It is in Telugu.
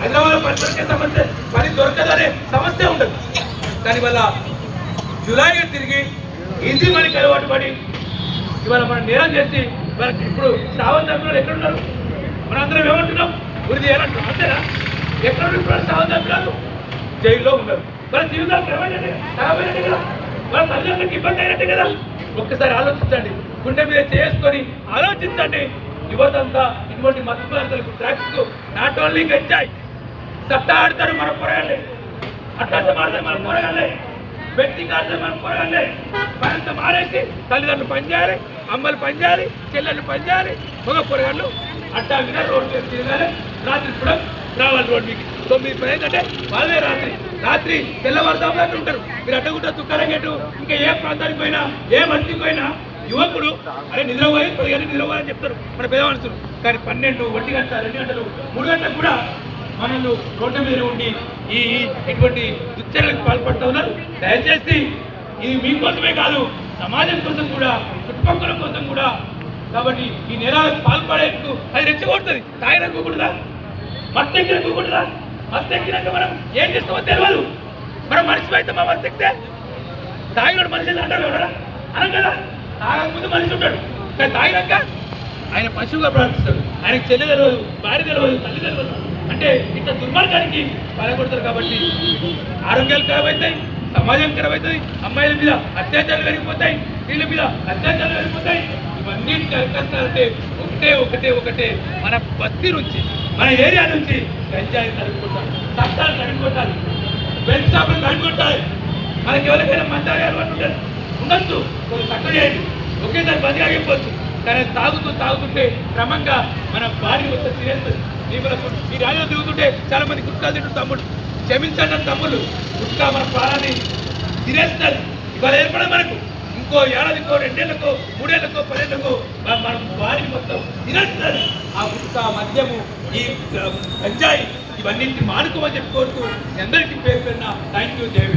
హైదరాబాద్ పని దొరకదనే సమస్య ఉండదు. దానివల్ల జులైగా తిరిగి ఈజీ మనకి అలవాటు పడి ఇవాళ మనం నేరం చేసి మనకి ఇప్పుడు శ్రావణ చంద్రులు ఎక్కడున్నారు? మనందరం ఏమంటున్నాం? గురిది ఏమంటున్నాం అంతేనా? ఎక్కడ ఇప్పుడు శ్రావణ చంద్రులు జైల్లో ఉన్నారు. మన జీవితాలు ఖరాబైనట్టు కదా, మన తల్లిదండ్రులకు ఇబ్బంది అయినట్టు కదా. ఒక్కసారి ఆలోచించండి, గుండె మీద చేసుకొని ఆలోచించండి. యువతంతా ఇటువంటి మత్తు పదార్థాలకు, డ్రగ్స్, నాట్ ఓన్లీ గంజాయి సట్టా ఆడతారు మన పోరాళ్ళే, అట్టాసం ఆడతారు మన పోరాళ్ళే, వ్యక్తికి ఆడతారు మన పోరాళ్ళే. మనంతా మారేసి తల్లిదండ్రులు పనిచేయాలి, అమ్మలు పనిచేయాలి, చెల్లెళ్ళు పనిచేయాలి, మగ పొరగాళ్ళు అట్టా మీద రోడ్డు మీద తిరగాలి. రాత్రి కూడా రావాలి రోడ్డు మీకు 9 ఏంటంటే వాళ్ళే రాత్రి తెల్లవారుదాములు ఉంటారు. మీరు అడ్డగుంట తుక్కరంగేటు ఇంకా ఏ ప్రాంతానికి పోయినా, ఏ మంచికి పోయినా యువకుడు అరే నిద్రపోయి 10 గంటలకు నిద్రపోవాలని చెప్తారు మన పెద్ద మనుషులు. కానీ 12, 1 గంట, 2 గంటలు, 3 గంటలకు కూడా మనల్ని రోడ్డు మీద ఉండి ఈ ఇటువంటి దుశ్చర్యలకు పాల్పడుతూ ఉన్నారు. దయచేసి ఇది మీకోసమే కాదు, సమాజం కోసం కూడా, చుట్టుపక్కల కోసం కూడా. కాబట్టి ఈ నేరాలకు పాల్పడేందుకు అది రెచ్చగొడుతుంది. తాగినట్టుకుంటుందా, మత్తెక్కినట్టుకుంటుందా? మత్తెక్కినాక మనం ఏం చేస్తామో తెలియదు. మనం మనిషి అయితే మా మత్తెక్కితే తాగినాడు మనిషి అంటారు కదా, అనం కదా. తాగకముందు మనిషి ఉంటాడు, కానీ తాగినాక ఆయన పశువుగా ప్రవర్తిస్తాడు. ఆయనకు చెల్లి తెలియదు, భార్య తెలియదు, తల్లి తెలియదు. అంటే ఇంత దుర్మార్గానికి పాల్పడతారు. కాబట్టి ఆరోగ్యాలు ఖరాబ్ అవుతాయి, సమాజం ఖరాబ్ అవుతుంది, అమ్మాయిల మీద అత్యాచారాలు పెరిగిపోతాయి, వీళ్ళ మీద అత్యాచారాలు పెరిగిపోతాయి. ఇవన్నీ కష్టాలంటే ఒకటే మన బస్తీ నుంచి, మన ఏరియా నుంచి గంజాయి తడుపుకుంటారు, చట్టాలు తడుపుకుంటారు, బెల్ట్ షాపులు తడుపుకుంటారు. మనకి ఎవరికైనా మంచాలు ఉండొచ్చు, కొన్ని చక్కగా చేయండి, ఒకేసారి బంద్ ఆగిపోవచ్చు. కానీ తాగుతుంటే క్రమంగా మన బాడీ వస్తే తినేస్తుంది. ఈ రాజులో తిరుగుతుంటే చాలా మంది గుట్కాలు తింటారు. తమ్ముడు క్షమించండి తమ్ముళ్ళు, గుట్కా మన ప్రాణాన్ని తినేస్తారు. ఇవాళ ఏర్పడదు మనకు. ఇంకో ఏడాదికో, 2 ఏళ్లకో, 3 ఏళ్లకో, 10 ఏళ్లకో మన బాడీ మొత్తం తినేస్తారు. ఆ గుట్కా, మద్యము, ఈ గంజాయి ఇవన్నింటినీ మానుకోమని చెప్పి కోరుతూ అందరికీ పేరు పెరిగిన థ్యాంక్ యూ. జై